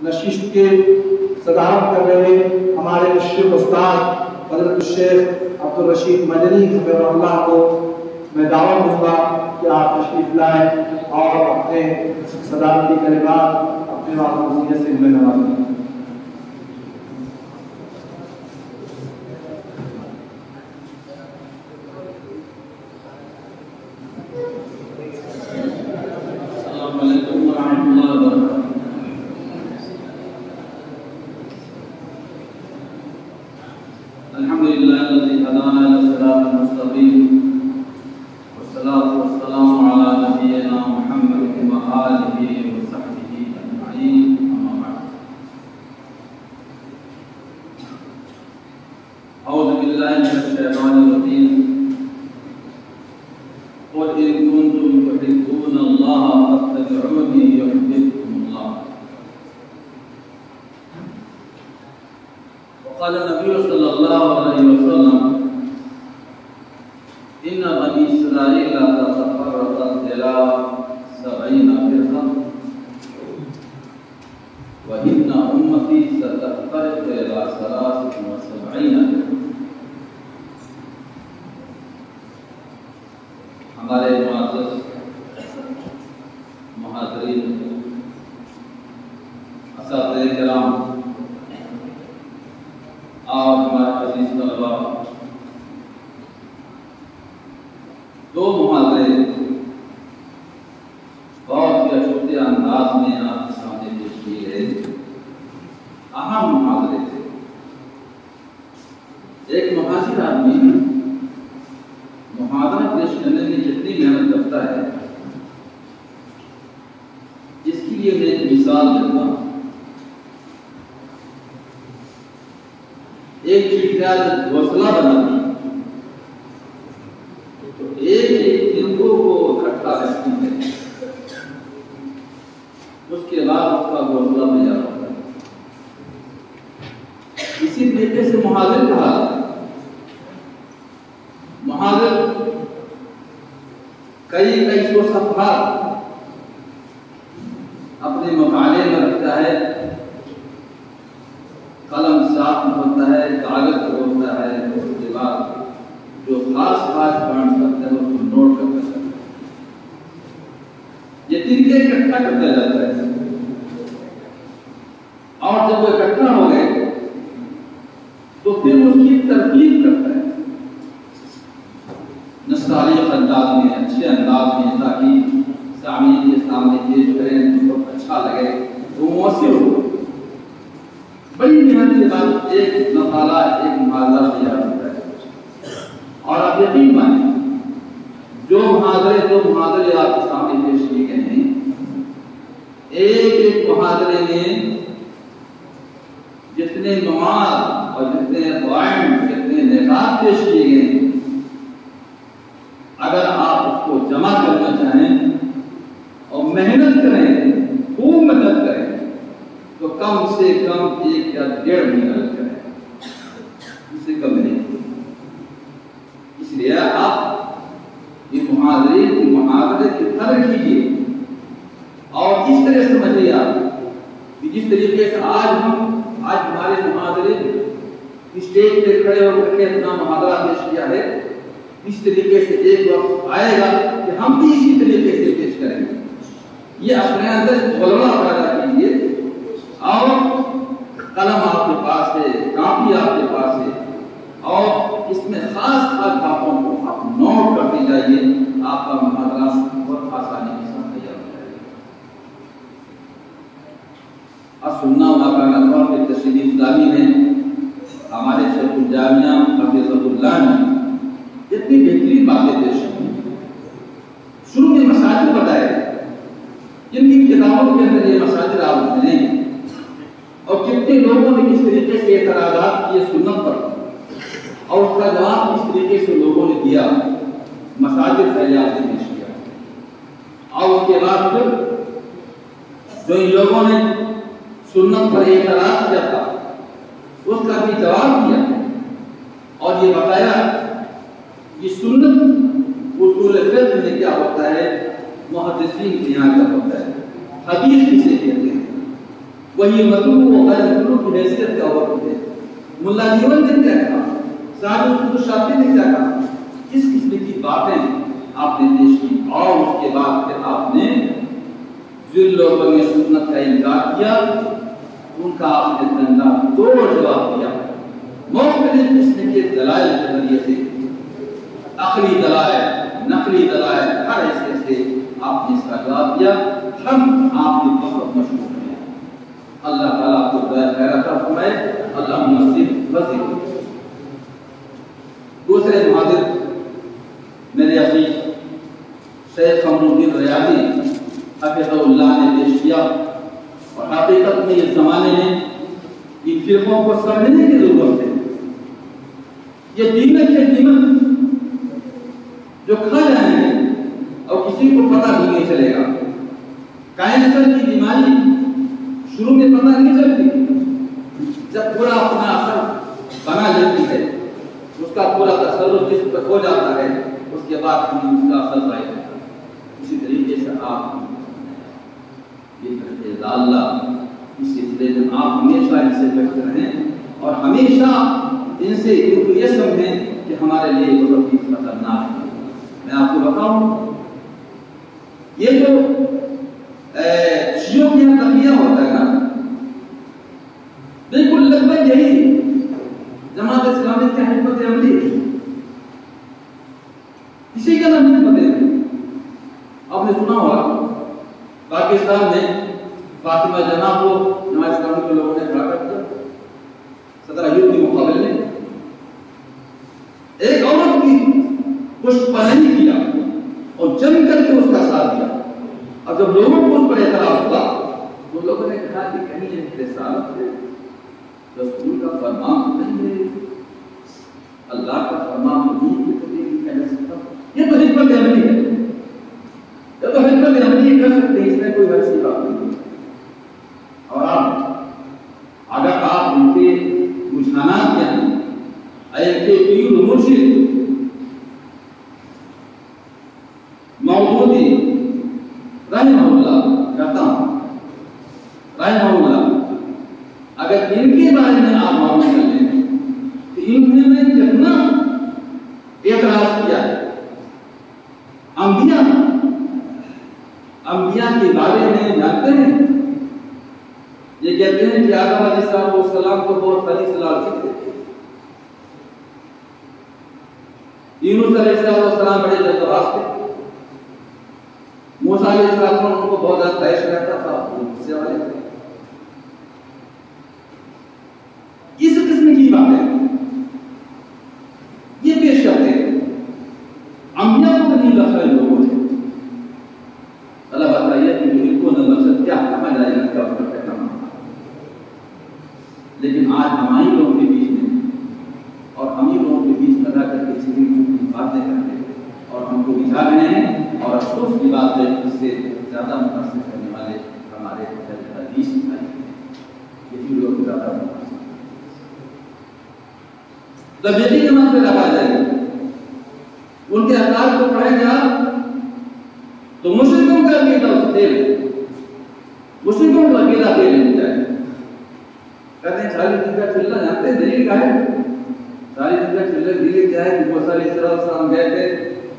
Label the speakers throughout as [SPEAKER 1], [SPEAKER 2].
[SPEAKER 1] نشست کے صدارت کر رہے ہمارے مشرق استاد حضرت الشیخ عبدالرشید مدنی حفظہ اللہ کو میں دعوت دوں گا کہ آپ تشریف لائیں اور اپنے صدارتی کلمات اپنے واقعیت سے میں نوازیں۔
[SPEAKER 2] السلام علیکم ورحمۃ اللہ وبرکاتہ۔ الحمد للہ الذی ہدانا للصراط المستقیم والصلاة والسلام علی نبینا محمد وآلہ وصحبہ اجمعین، اما بعد۔ اعوذ باللہ من الشیطان الرجیم، قل ان کنتم تحبون اللہ فاتبعونی یحببکم اللہ۔ وقال النبي صلى الله عليه وسلم إن بني إسرائيل تتفرقت إلى 70 فرقة وإن أمتي ستفترق إلى 73 فرقة۔ ہمارے معزز محاضرین، اساتذہ کرام اور ہمارے عزیز طلباء، دو محاضرے بہت ہی اشوتے انداز میں آپ کے سامنے پیش کیے گئے، اہم محاضرے تھے۔ ایک محاضر آدمی محاضرہ پیش کرنے میں جتنی محنت کرتا ہے، اس کے لیے میں ایک مثال دیتا ہوں۔ ایک چڑیا گھونسلہ بناتی تو ایک ایک تنکوں کو اکٹھا رکھتی ہے، اس کے بعد اس کا گھونسلہ تیار ہوتا ہے۔ اسی طریقے سے محاضر کہا ہے۔ محاضر کئی سو صفحات اپنے مقالے میں رکھتا ہے، قلم ساتھ میں ہوتا ہے، کاغذ ہوتا ہے، اس کے بعد جو خاص پوائنٹ کرتا ہے اس کو نوٹ کرتا ہے۔ یہ طریقے اکٹھا کرتا جاتا ہے، اور جب وہ اکٹھا ہو گئے تو پھر اس کی ترتیب کرتا ہے نستعلیق انداز میں، اچھے انداز میں، تاکہ سامعین کے سامنے پیش کریں تو اچھا لگے، وہ مؤثر ہو۔ بڑی محنت کے بعد ایک مقالہ، ایک محاضرہ تیار ہوتا ہے، اور آپ یقین مانیں جو دو محاضرے آپ کے سامنے پیش کیے گئے ہیں، ایک محاضرے میں جتنے مواد اور جتنے پوائنٹ، جتنے نکات پیش کیے گئے ہیں، اگر آپ اس کو جمع کرنا چاہیں اور محنت کریں، خوب محنت کریں، تو کم سے کم 1 یا 1.5 مہینہ لگ جائے، اس سے کم نہیں۔ اس لیے آپ یہ محاضرے کی قدر کیجیے، اور اس طرح سمجھیے آپ کہ جس طریقے سے آج ہمارے محاضرے اسٹیج پہ کھڑے ہو کر کے اپنا محاضرہ پیش کیا ہے، اس طریقے سے ایک وقت آئے گا کہ ہم بھی اسی طریقے سے پیش کریں گے۔ یہ اپنے اندر غلبہ پیدا کیجیے، اور قلم آپ کے پاس ہے، کاپی آپ کے پاس ہے، اور اس میں خاص باتوں کو آپ نوٹ کرتے جائیے، آپ کا محاضرہ بہت آسانی کے ساتھ تیار ہو جائے گا۔ اور سننا واقعہ طور پہ تشریح اسلامی میں ہمارے شیخ الجامعہ حفظہ اللہ نے جتنی بہترین باتیں پیش کی، شروع میں مسائل بتائے جن کی کتابوں کے اندر یہ مسائل آپ ملیں گے، اور کتنے لوگوں نے کس طریقے سے اعتراضات کیے سنت پر، اور اس کا جواب کس طریقے سے لوگوں نے دیا، مساجد فیاض نے پیش کیا، اور اس کے بعد پھر جو ان لوگوں نے سنت پر اعتراض کیا تھا اس کا بھی جواب دیا، اور یہ بتایا کہ سنت اصول فقہ میں کیا ہوتا ہے، محدثین کے یہاں کیا ہوتا ہے، حدیث کسے کہتے ہیں، وہی مطلوب و غیر مطلوب کی حیثیت کا وقت ہے. ملا جیون نے کیا کہا, سعد الفضل شافعی نے کیا کہا, کس قسم کی باتیں آپ نے پیش کی, اور اس کے بعد پھر آپ نے ذل و بنی سنت کا انکار کیا, ان کا آپ نے دندا توڑ جواب دیا. مختلف قسم کے دلائل کے ذریعے سے, عقلی دلائل, نقلی دلائل, ہر حیثیت سے آپ نے اس کا جواب دیا. ہم آپ کی بہت مشہور ہیں. اللہ تعالیٰ آپ کو خیر عطا فرمائے. اللہ نصیب وزیر. دوسرے محاذر میرے عزیز شیخ قمر الدین ریاضی حفظہ اللہ نے پیش کیا, اور حقیقت میں اس زمانے میں ان فرقوں کو سمجھنے کی ضرورت ہے. یہ دیمک ہے, دیمک جو کھا جائیں گے اور کسی کو پتہ بھی نہیں چلے گا. کینسر کی بیماری شروع میں پتہ نہیں چلتی, جب پورا اپنا اثر بنا لیتی ہے, اس کا پورا تصرف جسم پر ہو جاتا ہے, اس کے بعد ہم اس کا اثر ظاہر ہوتا ہے. اسی طریقے سے آپ یہ اللہ اس سلسلے میں آپ ہمیشہ ان سے بچتے رہیں, اور ہمیشہ ان سے ان کو یہ سمجھیں کہ ہمارے لیے بہت ہی خطرناک ہے. میں آپ کو بتاؤں, یہ جو شیعوں کے یہاں تقیہ ہوتا ہے نا, بالکل لگ بھگ یہی جماعت اسلامی کی حکمت عملی ہے. اسی کا نام حکمت عملی. آپ نے سنا ہوگا پاکستان میں فاطمہ جناح کو جماعت اسلامی کے لوگوں نے کھڑا کر دیا صدر ایوب کے مقابلے میں. ایک عورت کی پشپانی کیا اور جم کر کے اس کا ساتھ دیا. اور جب لوگوں کو اس پر اعتراض ہوا تو لوگوں نے کہا کہ کہیں یہ رسالت ہے, رسول کا فرمان نہیں ہے, اللہ کا فرمان نہیں ہے, تو یہ کہہ سکتا. یہ تو حکمت عملی ہے, یہ تو حکمت عملی کر سکتے ہیں, اس میں کوئی حرض کی بات نہیں. اور اگر آپ ان کے رجحانات کیا ہیں, ان کے پیر و مرشد مودودی رحمہ اللہ کہتا ہوں, رحمہ اللہ, اگر ان کے بارے میں آپ معلوم کر لیں کہ انہوں نے کتنا اعتراض کیا ہے. انبیاء کے بارے میں جانتے ہیں, یہ کہتے ہیں کہ آدم علیہ السلام کو بہت بڑی صلاح تھی, یونس علیہ السلام بڑے جذبات تھے, موسیٰ علیہ السلام ان کو بہت زیادہ تیش رہتا تھا, غصے والے تھے. اس قسم کی باتیں یہ پیش کرتے ہیں. انبیاء کو نہیں لکھا لوگوں نے. اللہ بتائیے کہ ان کو نہ مقصد کیا کہا جائے گا, کیا ہوتا ہے کہنا. لیکن آج ہماری لوگوں کے بیچ میں اور ہم ہی لوگوں کے بیچ میں رہ کر کے چھوٹی چھوٹی باتیں کرتے ہیں اور ہم کو بچھا رہے ہیں. اور افسوس کی بات ہے اس سے زیادہ متاثر کرنے والے ہمارے حدیث ہیں, یہی لوگ زیادہ متاثر. تبلیغی جماعت میں رکھا جائے, ان کے اقدار کو پڑھا گیا تو مشرکوں کا عقیدہ فیل, مشرکوں کا عقیدہ فیل نہیں جائے. کہتے ہیں ساری دن کا چلنا جانتے ہیں, دلیل کیا ہے؟ ساری دن کا چلنا دلیل کیا ہے کہ موسیٰ علیہ السلام گئے تھے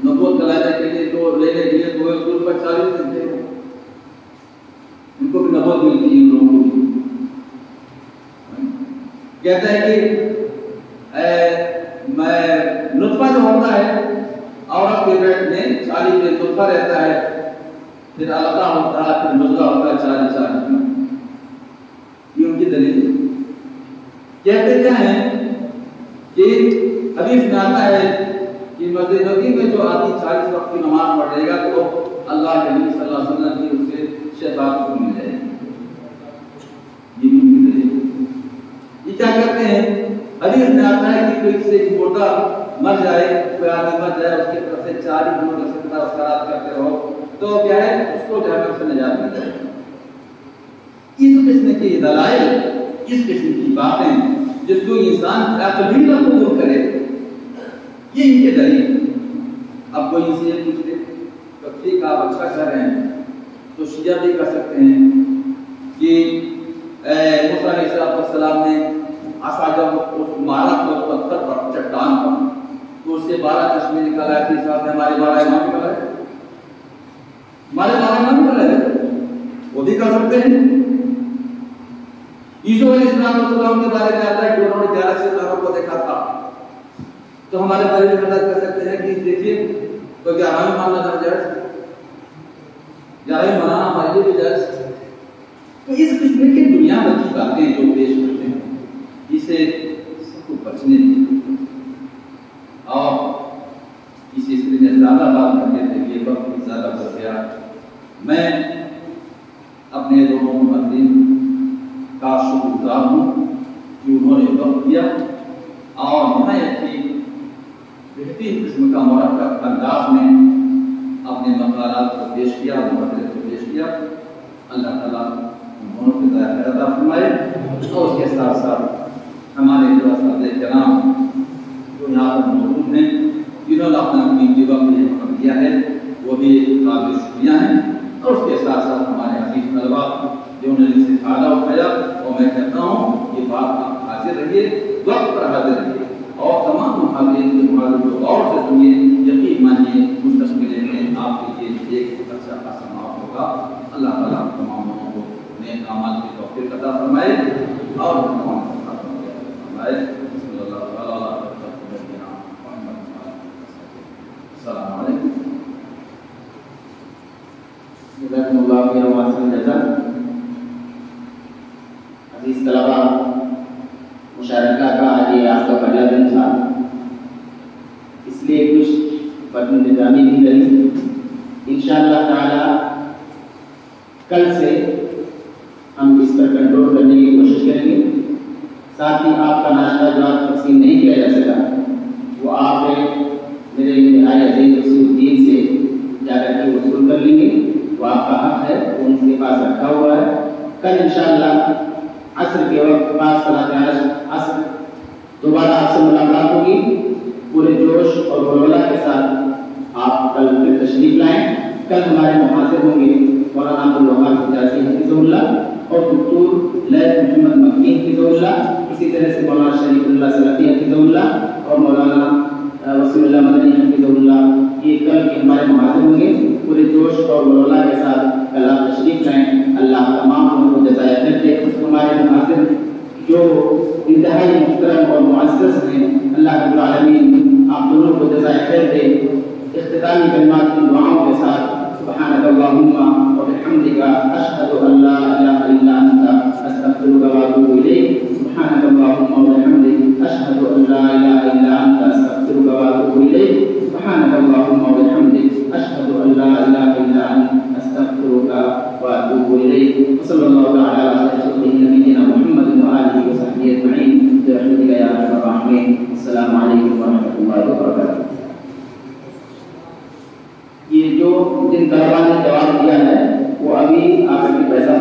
[SPEAKER 2] نبوت دلانے کے لیے, تو لینے کے لیے تو رسول پر 40 دن تھے, ان کو بھی نبوت ملتی ہے ان لوگوں کو بھی. کہتا ہے کہ نطفہ جو ہوتا ہے عورت کے پیٹ میں 40 دن نطفہ رہتا ہے, پھر علقہ ہوتا ہے, پھر مضغہ ہوتا ہے 40 دن. یہ ان کی دلیل ہے. کہتے کیا ہیں کہ حدیث میں آتا ہے کہ مسجد نبوی میں جو آدمی 40 وقت کی نماز پڑھے گا تو اللہ کے نبی صلی اللہ علیہ وسلم کی اس سے شفاعت کو مل جائے گی. یہ بھی ان کی دلیل ہے. یہ کیا کرتے ہیں, حدیث میں آتا ہے کہ کوئی سے مردہ مر جائے, کوئی آدمی مر جائے, اس کی طرف سے 40 دنوں کا صدقہ و خیرات کرتے رہو تو کیا ہے, اس کو جہنم سے نجات مل جائے. اس قسم کی دلائل, اس قسم کی باتیں جس کو انسان عقلی نہ قبول کرے, یہ ان کے دلیل. اب کوئی ان سے یہ پوچھتے تو ٹھیک آپ اچھا کر رہے ہیں, تو شیعہ بھی کر سکتے ہیں کہ علیہ السلام نے عصا جب اس مارا تو پتھر پر چٹان پر تو اس سے 12 چشمے نکالا ہے، اس حساب سے ہمارے 12 امام نکل رہے، ہمارے 12 امام نکل رہے، وہ بھی کر سکتے ہیں۔ عیسیٰ علیہ السلام کے بارے میں آتا ہے کہ انہوں نے 11 ستاروں کو دیکھا تھا، تو ہمارے بارے میں مدد کر سکتے ہیں کہ دیکھیے تو 11 ماننا جائز، 11 منانا ہمارے لیے بھی جائز۔ تو اس قسم کی دنیا بھر کی باتیں جو پیش کرتے ہیں اسے سب کو بچنے دیں، اور اس سلسلے میں زیادہ بات کرنے کے لیے وقت بھی زیادہ ہو گیا۔ میں اپنے دونوں مؤذن کا شکر گزار ہوں کہ انہوں نے وقت دیا اور نہایت ہی بہترین قسم کا مرکب انداز میں اپنے مقالات کو پیش کیا، محاضرے کو پیش کیا۔ اللہ تعالیٰ انہوں کو خیر عطا فرمائے، اور اس کے ساتھ ساتھ ہمارے اساتذہ کرام جو یہاں پر موجود ہیں جنہوں نے اپنا قیمتی وقت دیا ہے وہ بھی قابل شکریہ ہیں، اور اس کے ساتھ ساتھ ہمارے عزیز طلباء جنہوں نے اس سے فائدہ اٹھایا، اور میں کہتا ہوں یہ بات آپ حاضر رہیے، وقت پر حاضر رہیے، اور تمام محاضرین کے محاضر کو غور سے سنیے، یقین مانیے مستقبل میں آپ کے لیے ایک اچھا خاصا معاف ہوگا۔ اللہ تعالیٰ تمام لوگوں کو نیک اعمال کی توفیق عطا فرمائے اور تمام فرمائے۔ صلی اللہ تعالیٰ علیہ وسلم۔ السلام علیکم۔
[SPEAKER 3] جزاکم اللہ خیر و احسن الجزاء۔ عزیز طلباء، مشارکہ کا آج یہ آپ کا پہلا دن تھا، اس لیے کچھ بدن نظامی بھی رہی۔ انشاءاللہ تعالی کل سے ہم اس پر کنٹرول کرنے کی کوشش کریں گے۔ ساتھ ہی آپ کا ناشتہ جو آپ تقسیم نہیں کیا جا سکا وہ آپ میرے انتہائی عزیز وسیع الدین سے جا کر کے وصول کر لیں گے، وہ آپ کا حق ہے، وہ ان کے پاس رکھا ہوا ہے۔ کل انشاءاللہ عصر کے وقت بعد صلاۃ عصر دوبارہ آپ سے ملاقات ہوگی۔ پورے جوش اور ولولہ کے ساتھ آپ کل پھر تشریف لائیں۔ کل ہمارے محاضر ہوں گے مولانا عبدالوہاب حجازی حفظہ اللہ اور دکتور لیث محمد مکی حفظہ اللہ، اسی طرح سے مولانا شریف اللہ سلفی حفظہ اللہ اور مولانا وسیم اللہ مدنی حفظہ اللہ، یہ کل کے ہمارے محاضر ہوں گے۔ پورے جوش اور ولولہ کے ساتھ کل آپ تشریف لائیں۔ اللہ تمام لوگوں کو جزائے خیر دے۔ ہمارے محاضر جو انتہائی محترم اور معزز ہیں، اللہ رب العالمین آپ دونوں کو جزائے خیر دے۔ اختتامی کلمات کی دعاؤں کے ساتھ سبحانک اللہم و بحمدک اشہد ان لا الہ الا انت استغفرک و اتوب الیک۔ سبحانک اللہم و بحمدک اشہد ان لا الہ الا انت استغفرک و اتوب الیک۔ سبحانک اللہم و بحمدک اشہد ان لا الہ الا انت استغفرک و اتوب الیک۔ صلی اللہ تعالی علی خیر نبینا محمد و آلہ و صحبہ اجمعین برحمتک یا ارحم الراحمین۔ السلام علیکم و رحمۃ اللہ وبرکاتہ۔ یہ جو جن طلباء نے جواب دیا ہے وہ ابھی آپ کے پیسہ